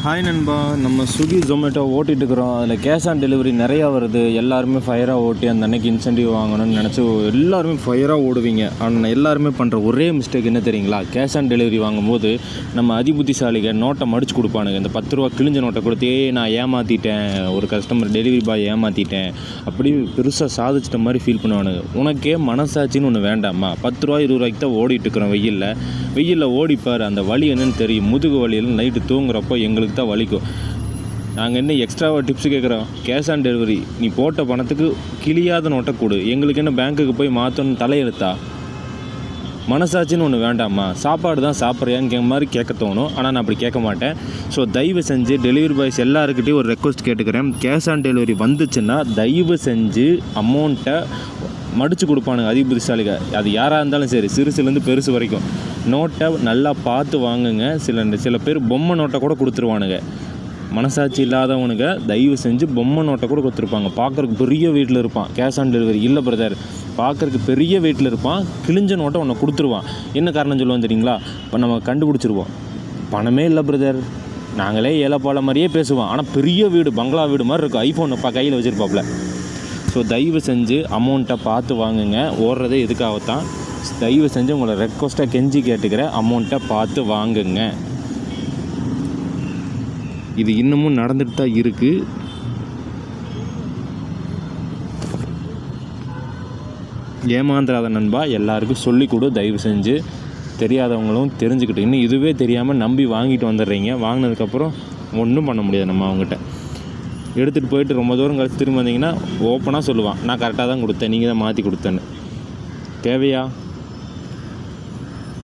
Hi நண்பா, நம்ம Swiggy Zomato ஓட்டிகிட்டு இருக்கிறோம். அதில் கேஷ் ஆன் டெலிவரி நிறையா வருது. எல்லாருமே ஃபயராக ஓட்டி அந்த அன்னைக்கு இன்சென்டிவ் வாங்கணும்னு நினச்சி எல்லாருமே ஃபயராக ஓடுவீங்க. ஆனால் எல்லாருமே பண்ணுற ஒரே மிஸ்டேக் என்ன தெரியுங்களா? கேஷ் ஆன் டெலிவரி வாங்கும்போது நம்ம அதிபுத்திசாலிக நோட்டை மடிச்சு கொடுப்பானுங்க. இந்த 10 ரூபா கிழிஞ்ச நோட்டை கொடுத்து நான் ஏமாற்றிட்டேன், ஒரு கஸ்டமர் டெலிவரி பாய் ஏமாற்றிட்டேன் அப்படி பெருசாக சாதிச்சிட்ட மாதிரி ஃபீல் பண்ணுவானுங்க. உனக்கே மனசாட்சின்னு ஒன்று வேண்டாமா? 10 ரூபா 20 ரூபாய்க்கு தான் ஓடிட்டு இருக்கிறோம். வெயிலில் ஓடிப்பார், அந்த வலி என்னன்னு தெரியும். முதுகு வலியில் நைட்டு தூங்குறப்போ எங்களுக்கு தான் வலிக்கும். நாங்கள் என்ன எக்ஸ்ட்ராவாக டிப்ஸ் கேட்குறோம்? கேஷ் ஆன் டெலிவரி நீ போட்ட பணத்துக்கு கிழியாத நோட்டை கொடு. எங்களுக்கு என்ன பேங்க்குக்கு போய் மாற்றணும்னு தலையெழுத்தா? மனசாட்சின்னு ஒன்று வேண்டாமா? சாப்பாடு தான் சாப்பிட்றியான்னு மாதிரி கேட்க தோணும், ஆனால் நான் அப்படி கேட்க மாட்டேன். ஸோ தயவு செஞ்சு டெலிவரி பாய்ஸ் எல்லாருக்கிட்டையும் ஒரு ரெக்வஸ்ட் கேட்டுக்கிறேன். கேஷ் ஆன் டெலிவரி வந்துச்சுன்னா தயவு செஞ்சு அமௌண்ட்டை மடித்து கொடுப்பானுங்க அதிபுத்திசாலிக. அது யாராக இருந்தாலும் சரி, சிறுசுலேருந்து பெருசு வரைக்கும் நோட்டை நல்லா பார்த்து வாங்குங்க. சில பேர் பொம்மை நோட்டை கூட கொடுத்துருவானுங்க. மனசாட்சி இல்லாதவனுங்க தயவு செஞ்சு பொம்மை நோட்டை கூட கொடுத்துருப்பாங்க. பார்க்குறதுக்கு பெரிய வீட்டில் இருப்பான். கேஷ் ஆன் டெலிவரி இல்லை பிரதர், பார்க்குறதுக்கு பெரிய வீட்டில் இருப்பான், கிழிஞ்ச நோட்டை ஒன்று கொடுத்துருவான். என்ன காரணம் சொல்லுவோம் தெரியுங்களா? இப்போ நம்ம கண்டுபிடிச்சிருவோம். பணமே இல்லை பிரதர், நாங்களே ஏழைப்பாள மாதிரியே பேசுவோம், ஆனால் பெரிய வீடு பங்களா வீடு மாதிரி இருக்கும், ஐஃபோன் அப்பா கையில் வச்சுருப்பாப்புல. ஸோ தயவு செஞ்சு அமௌண்ட்டை பார்த்து வாங்குங்க. ஓடுறதே எதுக்காகத்தான். தயவு செஞ்சு உங்களை ரெக்வஸ்ட்டாக கெஞ்சி கேட்டுக்கிற, அமௌண்ட்டை பார்த்து வாங்குங்க. இது இன்னமும் நடந்துட்டு தான் இருக்குது. ஏமாந்துராத நண்பா, எல்லாருக்கும் சொல்லிக் கொடு தயவு செஞ்சு. தெரியாதவங்களும் தெரிஞ்சுக்கிட்டு, இன்னும் இதுவே தெரியாமல் நம்பி வாங்கிட்டு வந்துடுறீங்க. வாங்கினதுக்கப்புறம் ஒன்றும் பண்ண முடியாது. நம்ம அவங்ககிட்ட எடுத்துகிட்டு போயிட்டு ரொம்ப தூரம் கழிச்சு திரும்ப வந்தீங்கன்னா ஓப்பனாக சொல்லுவான், நான் கரெக்டாக தான் கொடுத்தேன், நீங்கள் தான் மாற்றி கொடுத்தேன்னு. தேவையா?